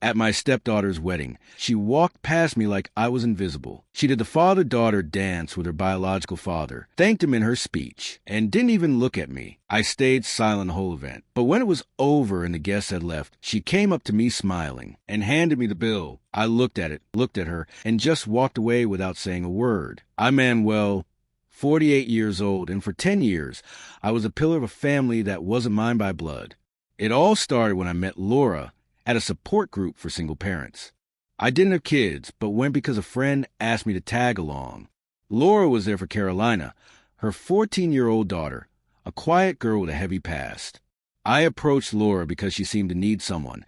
At my stepdaughter's wedding, she walked past me like I was invisible. She did the father-daughter dance with her biological father, thanked him in her speech, and didn't even look at me. I stayed silent the whole event. But when it was over and the guests had left, she came up to me smiling and handed me the bill. I looked at it, looked at her, and just walked away without saying a word. I'm Manuel, 48 years old, and for 10 years, I was a pillar of a family that wasn't mine by blood. It all started when I met Laura at a support group for single parents. I didn't have kids, but went because a friend asked me to tag along. Laura was there for Carolina, her 14-year-old daughter, a quiet girl with a heavy past. I approached Laura because she seemed to need someone,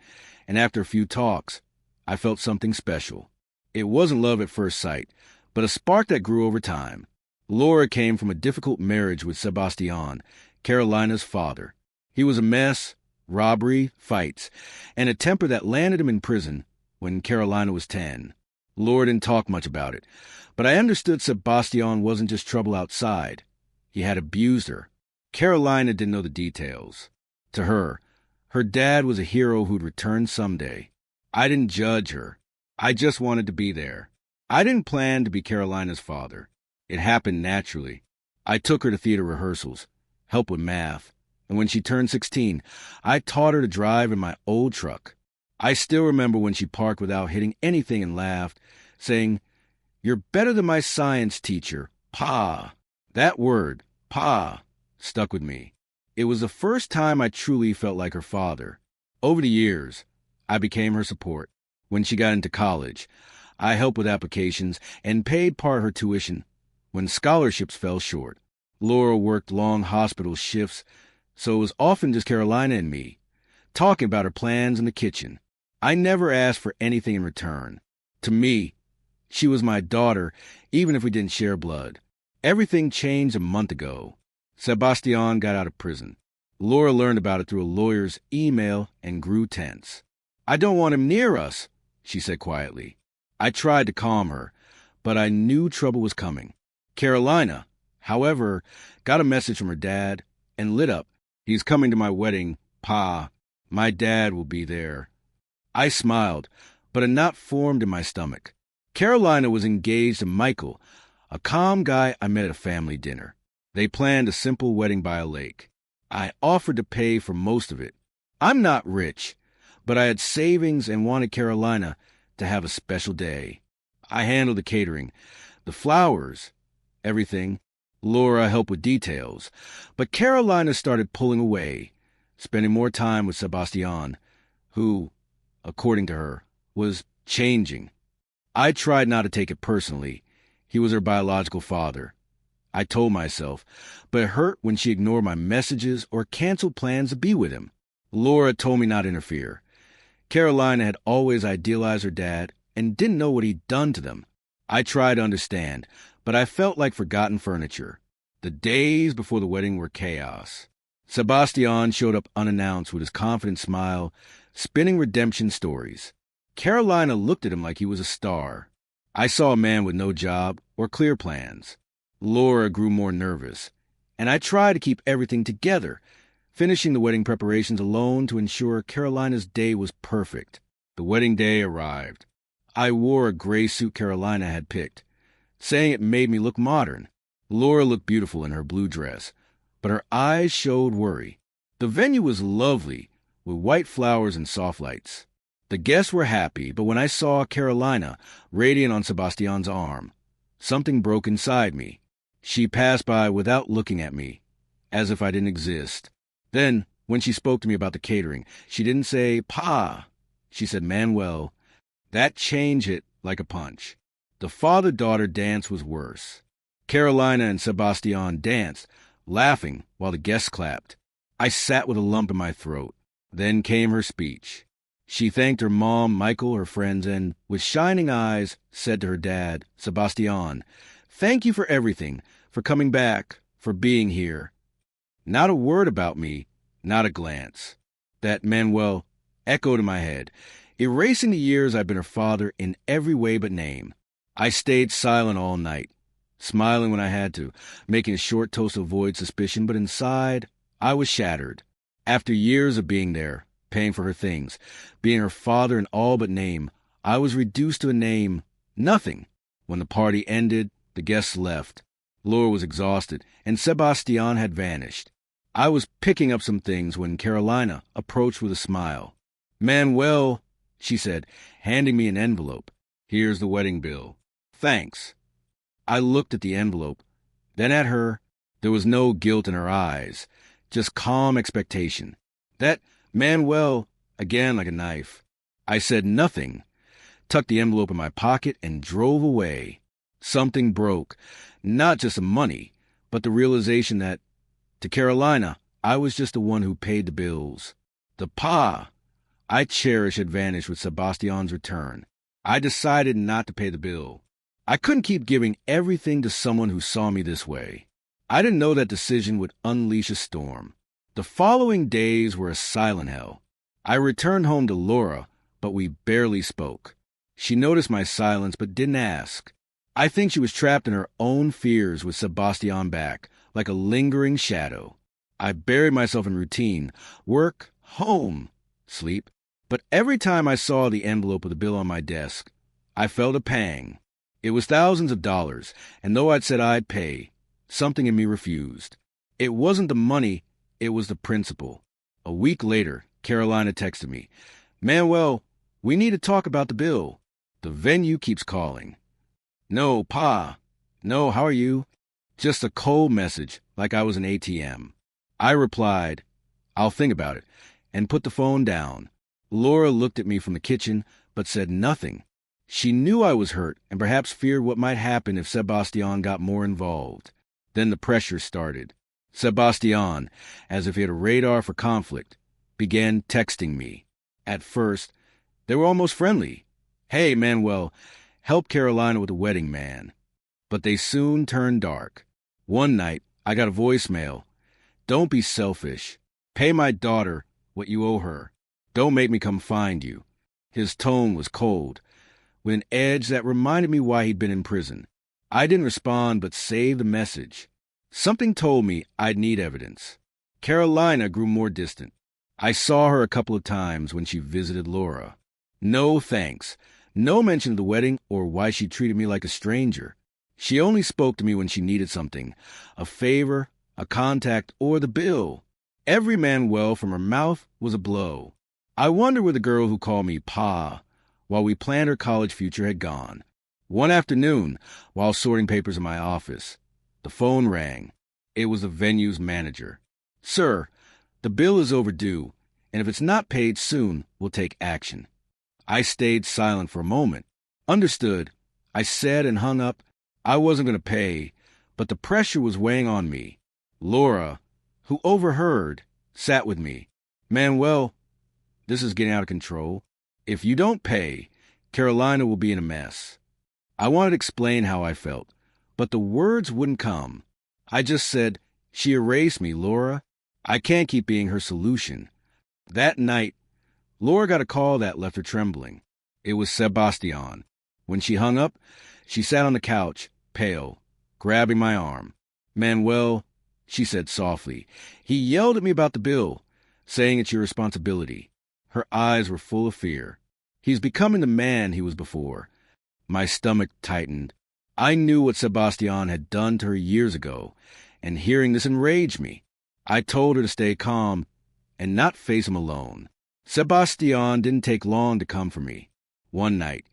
and after a few talks, I felt something special. It wasn't love at first sight, but a spark that grew over time. Laura came from a difficult marriage with Sebastian, Carolina's father. He was a mess, robbery, fights, and a temper that landed him in prison when Carolina was 10. Laura didn't talk much about it, but I understood Sebastian wasn't just trouble outside. He had abused her. Carolina didn't know the details. To her, her dad was a hero who'd return someday. I didn't judge her. I just wanted to be there. I didn't plan to be Carolina's father. It happened naturally. I took her to theater rehearsals, helped with math, and when she turned 16, I taught her to drive in my old truck. I still remember when she parked without hitting anything and laughed, saying, "You're better than my science teacher, Pa." That word, Pa, stuck with me. It was the first time I truly felt like her father. Over the years, I became her support. When she got into college, I helped with applications and paid part of her tuition when scholarships fell short. Laura worked long hospital shifts, so it was often just Carolina and me, talking about her plans in the kitchen. I never asked for anything in return. To me, she was my daughter, even if we didn't share blood. Everything changed a month ago. Sebastian got out of prison. Laura learned about it through a lawyer's email and grew tense. "I don't want him near us," she said quietly. I tried to calm her, but I knew trouble was coming. Carolina, however, got a message from her dad and lit up. "He's coming to my wedding, Pa. My dad will be there." I smiled, but a knot formed in my stomach. Carolina was engaged to Michael, a calm guy I met at a family dinner. They planned a simple wedding by a lake. I offered to pay for most of it. I'm not rich, but I had savings and wanted Carolina to have a special day. I handled the catering, the flowers, everything. Laura helped with details, but Carolina started pulling away, spending more time with Sebastian, who, according to her, was changing. I tried not to take it personally. He was her biological father. I told myself, but it hurt when she ignored my messages or canceled plans to be with him. Laura told me not to interfere. Carolina had always idealized her dad and didn't know what he'd done to them. I tried to understand, but I felt like forgotten furniture. The days before the wedding were chaos. Sebastian showed up unannounced with his confident smile, spinning redemption stories. Carolina looked at him like he was a star. I saw a man with no job or clear plans. Laura grew more nervous, and I tried to keep everything together, finishing the wedding preparations alone to ensure Carolina's day was perfect. The wedding day arrived. I wore a gray suit Carolina had picked, saying it made me look modern. Laura looked beautiful in her blue dress, but her eyes showed worry. The venue was lovely, with white flowers and soft lights. The guests were happy, but when I saw Carolina radiant on Sebastian's arm, something broke inside me. She passed by without looking at me, as if I didn't exist. Then, when she spoke to me about the catering, she didn't say, "Pa." She said, "Manuel." That changed it like a punch. The father-daughter dance was worse. Carolina and Sebastian danced, laughing while the guests clapped. I sat with a lump in my throat. Then came her speech. She thanked her mom, Michael, her friends, and, with shining eyes, said to her dad, "Sebastian, thank you for everything, for coming back, for being here." Not a word about me, not a glance. That Manuel echoed in my head, erasing the years I've been her father in every way but name. I stayed silent all night, smiling when I had to, making a short toast to avoid suspicion, but inside, I was shattered. After years of being there, paying for her things, being her father in all but name. I was reduced to a name, nothing. When the party ended, the guests left. Laura was exhausted, and Sebastian had vanished. I was picking up some things when Carolina approached with a smile. "Manuel," she said, handing me an envelope. "Here's the wedding bill." "Thanks." I looked at the envelope, then at her. There was no guilt in her eyes, just calm expectation. That "Manuel" again like a knife. I said nothing, tucked the envelope in my pocket, and drove away. Something broke, not just the money, but the realization that, to Carolina, I was just the one who paid the bills. The pa I cherish had vanished with Sebastian's return. I decided not to pay the bill. I couldn't keep giving everything to someone who saw me this way. I didn't know that decision would unleash a storm. The following days were a silent hell. I returned home to Laura, but we barely spoke. She noticed my silence but didn't ask. I think she was trapped in her own fears with Sebastian back, like a lingering shadow. I buried myself in routine, work, home, sleep. But every time I saw the envelope with the bill on my desk, I felt a pang. It was thousands of dollars, and though I'd said I'd pay, something in me refused. It wasn't the money, it was the principle. A week later, Carolina texted me, "Manuel, we need to talk about the bill. The venue keeps calling." "No, Pa. No, how are you?" Just a cold message, like I was an ATM. I replied, "I'll think about it," and put the phone down. Laura looked at me from the kitchen, but said nothing. She knew I was hurt and perhaps feared what might happen if Sebastian got more involved. Then the pressure started. Sebastian, as if he had a radar for conflict, began texting me. At first, they were almost friendly. "Hey, Manuel, help Carolina with the wedding, man." But they soon turned dark. One night, I got a voicemail. "Don't be selfish. Pay my daughter what you owe her. Don't make me come find you." His tone was cold, with an edge that reminded me why he'd been in prison. I didn't respond, but saved the message. Something told me I'd need evidence. Carolina grew more distant. I saw her a couple of times when she visited Laura. No thanks. No mention of the wedding or why she treated me like a stranger. She only spoke to me when she needed something, a favor, a contact, or the bill. Every Manuel from her mouth was a blow. I wonder where the girl who called me Pa while we planned her college future had gone. One afternoon, while sorting papers in my office, the phone rang. It was the venue's manager. "Sir, the bill is overdue, and if it's not paid soon, we'll take action." I stayed silent for a moment. "Understood," I said and hung up. I wasn't going to pay, but the pressure was weighing on me. Laura, who overheard, sat with me. "Manuel, this is getting out of control. If you don't pay, Carolina will be in a mess." I wanted to explain how I felt, but the words wouldn't come. I just said, "She erased me, Laura. I can't keep being her solution." That night, Laura got a call that left her trembling. It was Sebastian. When she hung up, she sat on the couch, pale, grabbing my arm. "Manuel," she said softly, "he yelled at me about the bill, saying it's your responsibility." Her eyes were full of fear. "He's becoming the man he was before." My stomach tightened. I knew what Sebastian had done to her years ago, and hearing this enraged me. I told her to stay calm and not face him alone. Sebastian didn't take long to come for me. One night,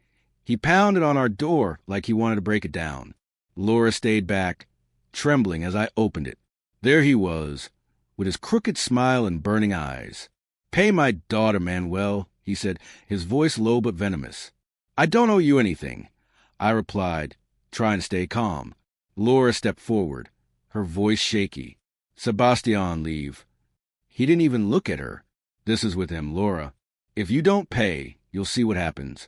he pounded on our door like he wanted to break it down. Laura stayed back, trembling as I opened it. There he was, with his crooked smile and burning eyes. "Pay my daughter, Manuel," he said, his voice low but venomous. "I don't owe you anything," I replied, trying to stay calm. Laura stepped forward, her voice shaky. "Sebastian, leave." He didn't even look at her. "This is with him, Laura. If you don't pay, you'll see what happens."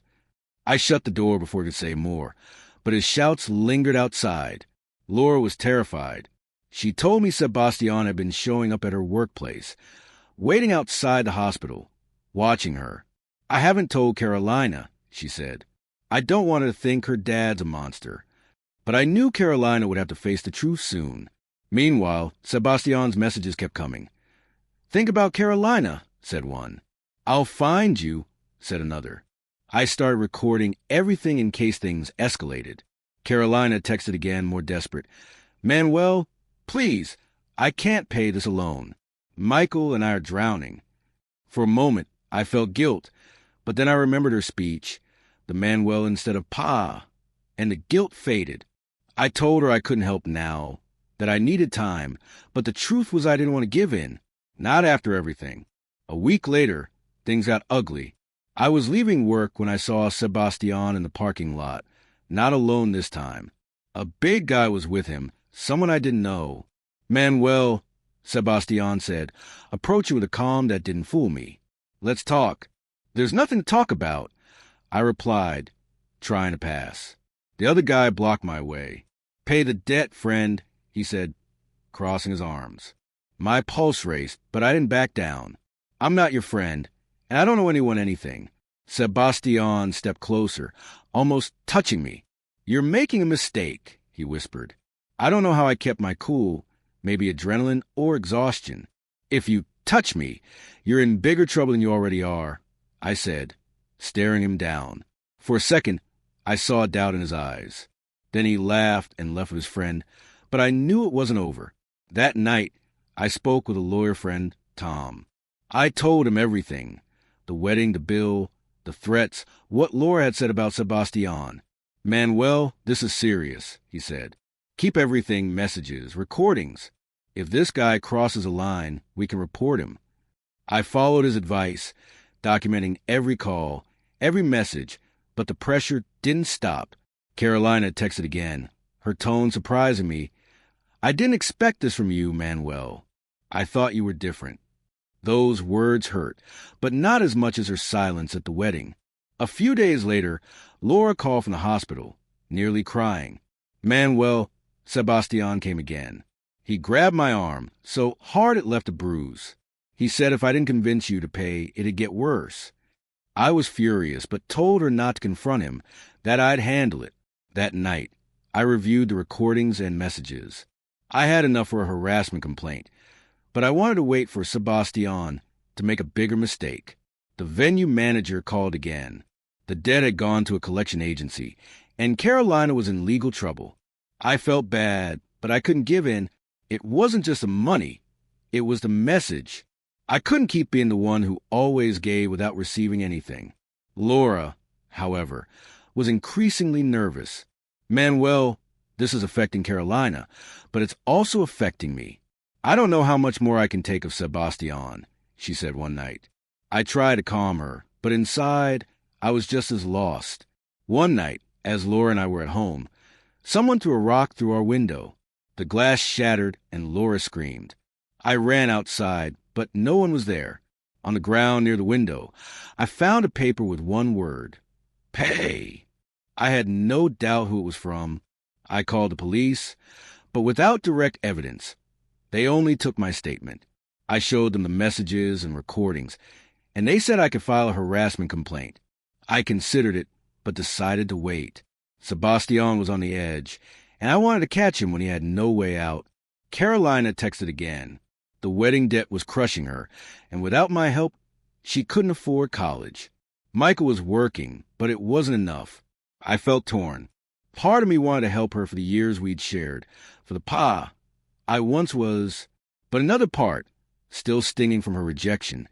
I shut the door before he could say more, but his shouts lingered outside. Laura was terrified. She told me Sebastian had been showing up at her workplace, waiting outside the hospital, watching her. "I haven't told Carolina," she said. "I don't want her to think her dad's a monster." But I knew Carolina would have to face the truth soon. Meanwhile, Sebastian's messages kept coming. "Think about Carolina," said one. "I'll find you," said another. I started recording everything in case things escalated. Carolina texted again, more desperate. "Manuel, please, I can't pay this alone. Michael and I are drowning." For a moment, I felt guilt, but then I remembered her speech, the Manuel instead of Pa, and the guilt faded. I told her I couldn't help now, that I needed time, but the truth was I didn't want to give in, not after everything. A week later, things got ugly. I was leaving work when I saw Sebastian in the parking lot, not alone this time. A big guy was with him, someone I didn't know. "Manuel," Sebastian said, approaching with a calm that didn't fool me. "Let's talk." "There's nothing to talk about," I replied, trying to pass. The other guy blocked my way. "Pay the debt, friend," he said, crossing his arms. My pulse raced, but I didn't back down. "I'm not your friend, and I don't owe anyone anything." Sebastian stepped closer, almost touching me. "You're making a mistake," he whispered. I don't know how I kept my cool, maybe adrenaline or exhaustion. "If you touch me, you're in bigger trouble than you already are," I said, staring him down. For a second, I saw doubt in his eyes. Then he laughed and left with his friend, but I knew it wasn't over. That night, I spoke with a lawyer friend, Tom. I told him everything. The wedding, the bill, the threats, what Laura had said about Sebastian. "Manuel, this is serious," he said. "Keep everything, messages, recordings. If this guy crosses a line, we can report him." I followed his advice, documenting every call, every message, but the pressure didn't stop. Carolina texted again, her tone surprising me. "I didn't expect this from you, Manuel. I thought you were different." Those words hurt, but not as much as her silence at the wedding. A few days later, Laura called from the hospital, nearly crying. "Manuel," Sebastian came again. He grabbed my arm, so hard it left a bruise. He said if I didn't convince you to pay, it'd get worse. I was furious, but told her not to confront him, that I'd handle it. That night, I reviewed the recordings and messages. I had enough for a harassment complaint, but I wanted to wait for Sebastian to make a bigger mistake. The venue manager called again. The debt had gone to a collection agency, and Carolina was in legal trouble. I felt bad, but I couldn't give in. It wasn't just the money. It was the message. I couldn't keep being the one who always gave without receiving anything. Laura, however, was increasingly nervous. "Manuel, this is affecting Carolina, but it's also affecting me. I don't know how much more I can take of Sebastian," she said one night. I tried to calm her, but inside, I was just as lost. One night, as Laura and I were at home, someone threw a rock through our window. The glass shattered and Laura screamed. I ran outside, but no one was there. On the ground near the window, I found a paper with one word: pay. I had no doubt who it was from. I called the police, but without direct evidence. They only took my statement. I showed them the messages and recordings, and they said I could file a harassment complaint. I considered it, but decided to wait. Sebastian was on the edge, and I wanted to catch him when he had no way out. Carolina texted again. The wedding debt was crushing her, and without my help, she couldn't afford college. Michael was working, but it wasn't enough. I felt torn. Part of me wanted to help her for the years we'd shared, for the pa I once was, but another part, still stinging from her rejection,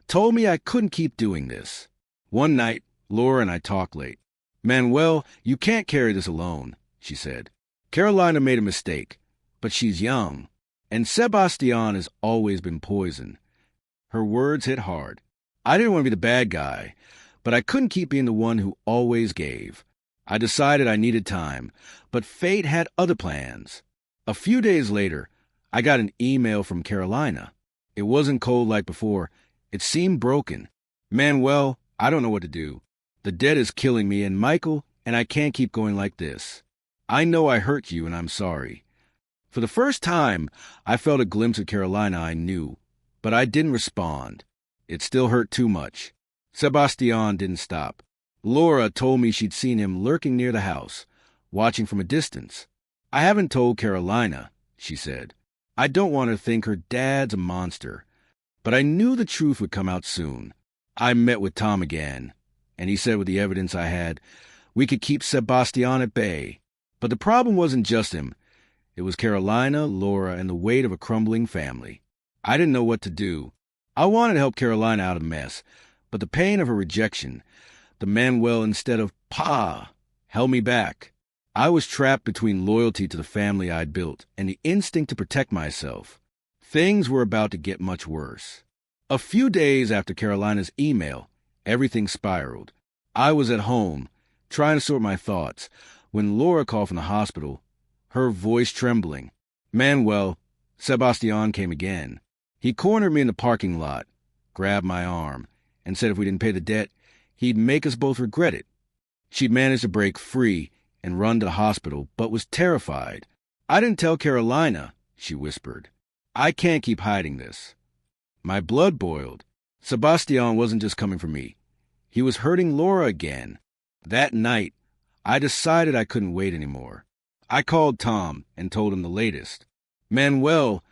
told me I couldn't keep doing this. One night, Laura and I talked late. "Manuel, you can't carry this alone," she said. "Carolina made a mistake, but she's young, and Sebastian has always been poison." Her words hit hard. I didn't want to be the bad guy, but I couldn't keep being the one who always gave. I decided I needed time, but fate had other plans. A few days later, I got an email from Carolina. It wasn't cold like before. It seemed broken. "Manuel, I don't know what to do. The debt is killing me, and Michael, and I can't keep going like this. I know I hurt you, and I'm sorry." For the first time, I felt a glimpse of Carolina I knew, but I didn't respond. It still hurt too much. Sebastian didn't stop. Laura told me she'd seen him lurking near the house, watching from a distance. "I haven't told Carolina," she said. "I don't want her to think her dad's a monster." But I knew the truth would come out soon. I met with Tom again, and he said with the evidence I had, we could keep Sebastian at bay. But the problem wasn't just him. It was Carolina, Laura, and the weight of a crumbling family. I didn't know what to do. I wanted to help Carolina out of the mess, but the pain of her rejection, the Manuel instead of Pa, held me back. I was trapped between loyalty to the family I'd built and the instinct to protect myself. Things were about to get much worse. A few days after Carolina's email, everything spiraled. I was at home, trying to sort my thoughts, when Laura called from the hospital, her voice trembling. Manuel, Sebastian came again. He cornered me in the parking lot, grabbed my arm, and said if we didn't pay the debt, he'd make us both regret it. She'd managed to break free and run to the hospital, but was terrified. I didn't tell Carolina, she whispered. I can't keep hiding this. My blood boiled. Sebastian wasn't just coming for me. He was hurting Laura again. That night, I decided I couldn't wait anymore. I called Tom and told him the latest. Manuel,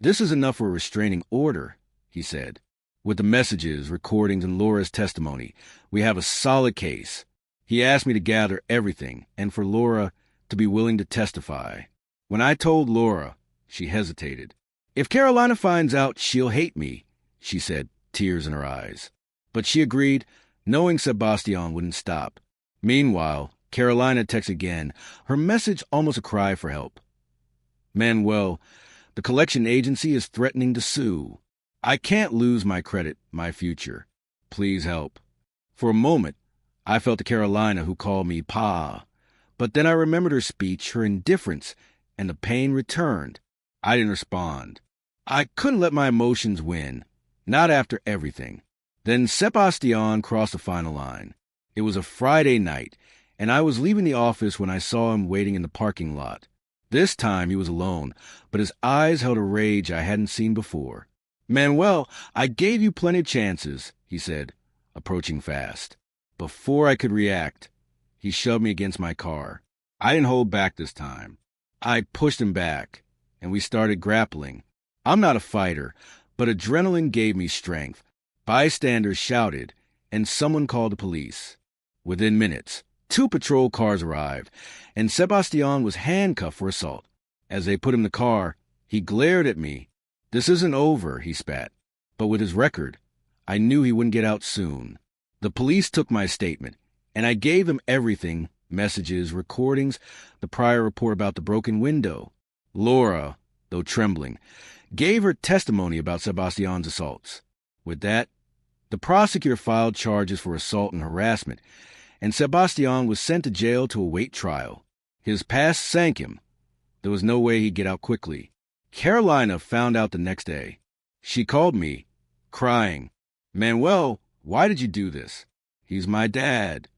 this is enough for a restraining order, he said. With the messages, recordings, and Laura's testimony, we have a solid case. He asked me to gather everything and for Laura to be willing to testify. When I told Laura, she hesitated. If Carolina finds out, she'll hate me, she said, tears in her eyes. But she agreed, knowing Sebastian wouldn't stop. Meanwhile, Carolina texts again, her message almost a cry for help. Manuel, the collection agency is threatening to sue. I can't lose my credit, my future. Please help. For a moment, I felt the Carolina who called me Pa. But then I remembered her speech, her indifference, and the pain returned. I didn't respond. I couldn't let my emotions win. Not after everything. Then Sebastian crossed the final line. It was a Friday night, and I was leaving the office when I saw him waiting in the parking lot. This time he was alone, but his eyes held a rage I hadn't seen before. Manuel, I gave you plenty of chances, he said, approaching fast. Before I could react, he shoved me against my car. I didn't hold back this time. I pushed him back, and we started grappling. I'm not a fighter, but adrenaline gave me strength. Bystanders shouted, and someone called the police. Within minutes, 2 patrol cars arrived, and Sebastian was handcuffed for assault. As they put him in the car, he glared at me. This isn't over, he spat. But with his record, I knew he wouldn't get out soon. The police took my statement, and I gave them everything, messages, recordings, the prior report about the broken window. Laura, though trembling, gave her testimony about Sebastian's assaults. With that, the prosecutor filed charges for assault and harassment, and Sebastian was sent to jail to await trial. His past sank him. There was no way he'd get out quickly. Carolina found out the next day. She called me, crying, Manuel, why did you do this? He's my dad.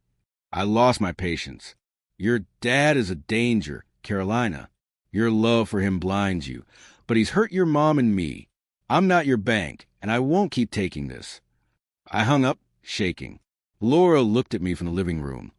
I lost my patience. Your dad is a danger, Carolina. Your love for him blinds you, but he's hurt your mom and me. I'm not your bank, and I won't keep taking this. I hung up, shaking. Laura looked at me from the living room,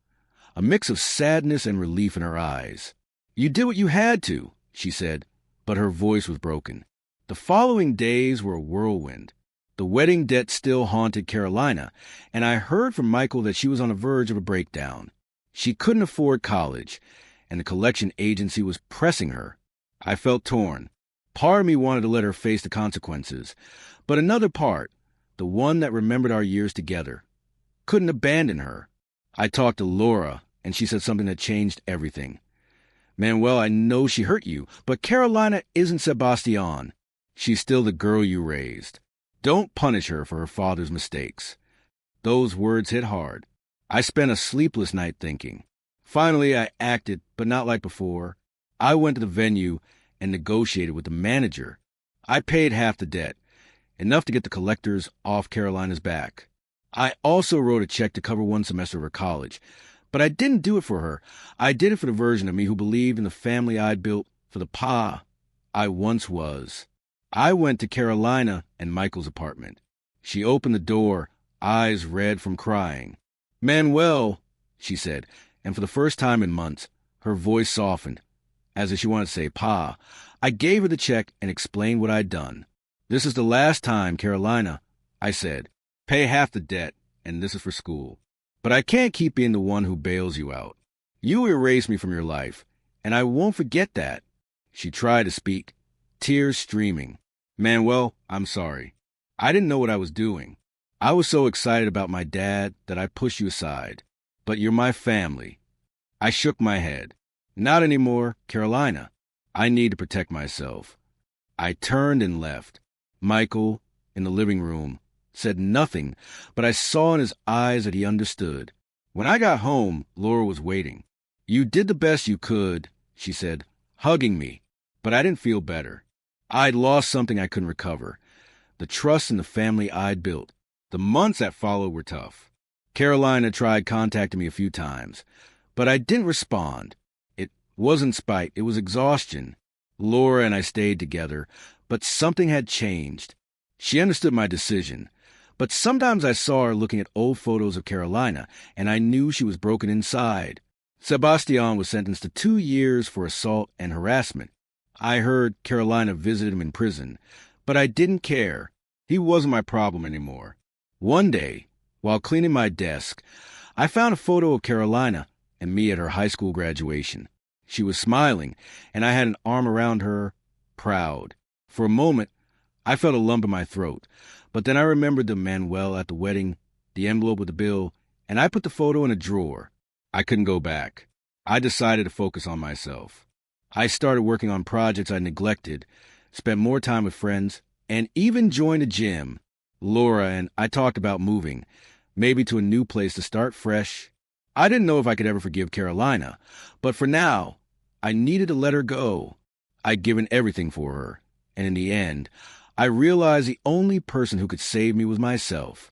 a mix of sadness and relief in her eyes. You did what you had to, she said, but her voice was broken. The following days were a whirlwind. The wedding debt still haunted Carolina, and I heard from Michael that she was on the verge of a breakdown. She couldn't afford college, and the collection agency was pressing her. I felt torn. Part of me wanted to let her face the consequences, but another part, the one that remembered our years together, couldn't abandon her. I talked to Laura, and she said something that changed everything. Manuel, I know she hurt you, but Carolina isn't Sebastian. She's still the girl you raised. Don't punish her for her father's mistakes. Those words hit hard. I spent a sleepless night thinking. Finally, I acted, but not like before. I went to the venue and negotiated with the manager. I paid half the debt, enough to get the collectors off Carolina's back. I also wrote a check to cover 1 semester of her college, but I didn't do it for her. I did it for the version of me who believed in the family I'd built, for the Pa I once was. I went to Carolina and Michael's apartment. She opened the door, eyes red from crying. Manuel, she said, and for the first time in months, her voice softened, as if she wanted to say, Pa. I gave her the check and explained what I'd done. This is the last time, Carolina, I said. Pay half the debt, and this is for school. But I can't keep being the one who bails you out. You erased me from your life, and I won't forget that. She tried to speak, tears streaming. Manuel, I'm sorry. I didn't know what I was doing. I was so excited about my dad that I pushed you aside. But you're my family. I shook my head. Not anymore, Carolina. I need to protect myself. I turned and left. Michael, in the living room, said nothing, but I saw in his eyes that he understood. When I got home, Laura was waiting. You did the best you could, she said, hugging me, but I didn't feel better. I'd lost something I couldn't recover, the trust in the family I'd built. The months that followed were tough. Carolina tried contacting me a few times, but I didn't respond. It wasn't spite, it was exhaustion. Laura and I stayed together, but something had changed. She understood my decision, but sometimes I saw her looking at old photos of Carolina, and I knew she was broken inside. Sebastian was sentenced to 2 years for assault and harassment. I heard Carolina visited him in prison, but I didn't care. He wasn't my problem anymore. One day, while cleaning my desk, I found a photo of Carolina and me at her high school graduation. She was smiling, and I had an arm around her, proud. For a moment, I felt a lump in my throat, but then I remembered the Manuel at the wedding, the envelope with the bill, and I put the photo in a drawer. I couldn't go back. I decided to focus on myself. I started working on projects I neglected, spent more time with friends, and even joined a gym. Laura and I talked about moving, maybe to a new place to start fresh. I didn't know if I could ever forgive Carolina, but for now, I needed to let her go. I'd given everything for her, and in the end, I realized the only person who could save me was myself.